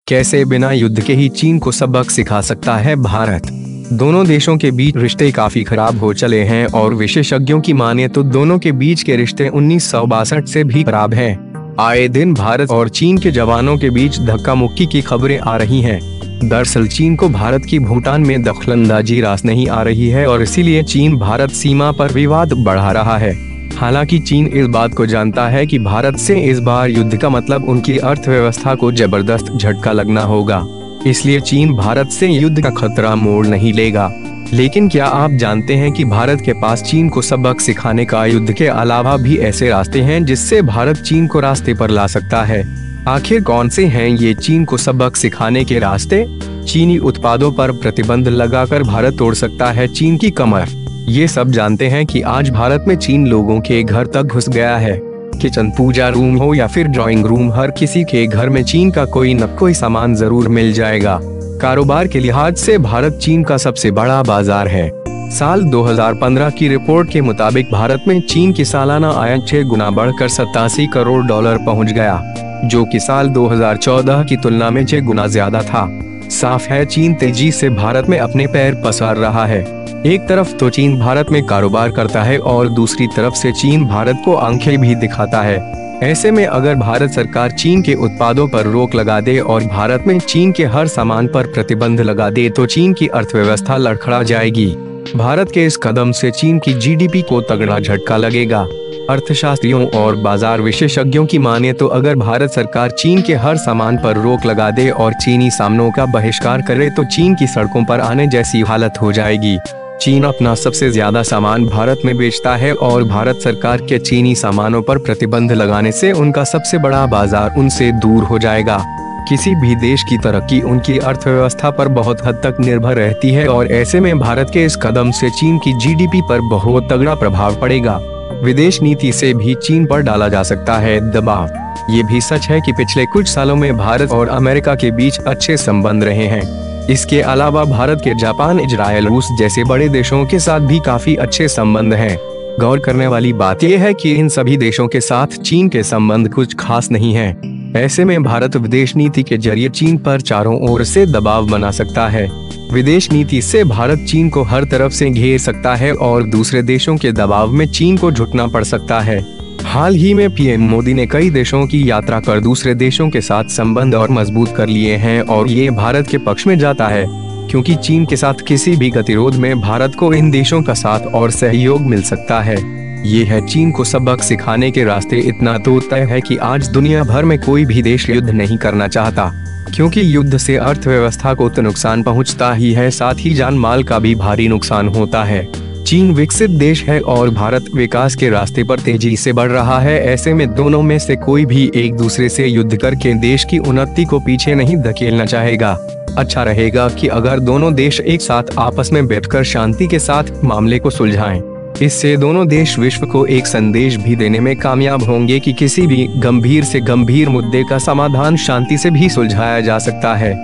कैसे बिना युद्ध के ही चीन को सबक सिखा सकता है भारत। दोनों देशों के बीच रिश्ते काफी खराब हो चले हैं और विशेषज्ञों की माने तो दोनों के बीच के रिश्ते 1962 से भी खराब हैं। आए दिन भारत और चीन के जवानों के बीच धक्का मुक्की की खबरें आ रही हैं। दरअसल चीन को भारत की भूटान में दखलंदाजी रास नहीं आ रही है और इसीलिए चीन भारत सीमा पर विवाद बढ़ा रहा है। हालांकि चीन इस बात को जानता है कि भारत से इस बार युद्ध का मतलब उनकी अर्थव्यवस्था को जबरदस्त झटका लगना होगा, इसलिए चीन भारत से युद्ध का खतरा मोड़ नहीं लेगा। लेकिन क्या आप जानते हैं कि भारत के पास चीन को सबक सिखाने का युद्ध के अलावा भी ऐसे रास्ते हैं जिससे भारत चीन को रास्ते पर ला सकता है। आखिर कौन से हैं ये चीन को सबक सिखाने के रास्ते? चीनी उत्पादों पर प्रतिबंध लगाकर भारत तोड़ सकता है चीन की कमर। ये सब जानते हैं कि आज भारत में चीन लोगों के घर तक घुस गया है। किचन, पूजा रूम हो या फिर ड्राइंग रूम, हर किसी के घर में चीन का कोई न कोई सामान जरूर मिल जाएगा। कारोबार के लिहाज से भारत चीन का सबसे बड़ा बाजार है। साल 2015 की रिपोर्ट के मुताबिक भारत में चीन की सालाना आय 6 गुना बढ़कर 87 करोड़ डॉलर पहुंच गया, जो कि साल 2014 की तुलना में 6 गुना ज्यादा था। साफ है चीन तेजी से भारत में अपने पैर पसार रहा है। एक तरफ तो चीन भारत में कारोबार करता है और दूसरी तरफ से चीन भारत को आंखें भी दिखाता है। ऐसे में अगर भारत सरकार चीन के उत्पादों पर रोक लगा दे और भारत में चीन के हर सामान पर प्रतिबंध लगा दे तो चीन की अर्थव्यवस्था लड़खड़ा जाएगी। भारत के इस कदम से चीन की जीडीपी को तगड़ा झटका लगेगा। अर्थशास्त्रियों और बाजार विशेषज्ञों की माने तो अगर भारत सरकार चीन के हर सामान पर रोक लगा दे और चीनी सामानों का बहिष्कार करे तो चीन की सड़कों पर आने जैसी हालत हो जाएगी। चीन अपना सबसे ज्यादा सामान भारत में बेचता है और भारत सरकार के चीनी सामानों पर प्रतिबंध लगाने से उनका सबसे बड़ा बाजार उनसे दूर हो जाएगा। किसी भी देश की तरक्की उनकी अर्थव्यवस्था पर बहुत हद तक निर्भर रहती है और ऐसे में भारत के इस कदम से चीन की जीडीपी पर बहुत तगड़ा प्रभाव पड़ेगा। विदेश नीति से भी चीन पर डाला जा सकता है दबाव। ये भी सच है कि पिछले कुछ सालों में भारत और अमेरिका के बीच अच्छे संबंध रहे हैं। इसके अलावा भारत के जापान, इजरायल, रूस जैसे बड़े देशों के साथ भी काफी अच्छे संबंध हैं। गौर करने वाली बात यह है कि इन सभी देशों के साथ चीन के संबंध कुछ खास नहीं हैं। ऐसे में भारत विदेश नीति के जरिए चीन पर चारों ओर से दबाव बना सकता है। विदेश नीति से भारत चीन को हर तरफ से घेर सकता है और दूसरे देशों के दबाव में चीन को झुकना पड़ सकता है। हाल ही में पीएम मोदी ने कई देशों की यात्रा कर दूसरे देशों के साथ संबंध और मजबूत कर लिए हैं और ये भारत के पक्ष में जाता है, क्योंकि चीन के साथ किसी भी गतिरोध में भारत को इन देशों का साथ और सहयोग मिल सकता है। ये है चीन को सबक सिखाने के रास्ते। इतना तो तय है कि आज दुनिया भर में कोई भी देश युद्ध नहीं करना चाहता, क्योंकि युद्ध से अर्थव्यवस्था को तो नुकसान पहुंचता ही है, साथ ही जान माल का भी भारी नुकसान होता है। चीन विकसित देश है और भारत विकास के रास्ते पर तेजी से बढ़ रहा है। ऐसे में दोनों में से कोई भी एक दूसरे से युद्ध करके देश की उन्नति को पीछे नहीं धकेलना चाहेगा। अच्छा रहेगा कि अगर दोनों देश एक साथ आपस में बैठकर शांति के साथ मामले को सुलझाएं। इससे दोनों देश विश्व को एक संदेश भी देने में कामयाब होंगे कि किसी भी गंभीर से गंभीर मुद्दे का समाधान शांति से भी सुलझाया जा सकता है।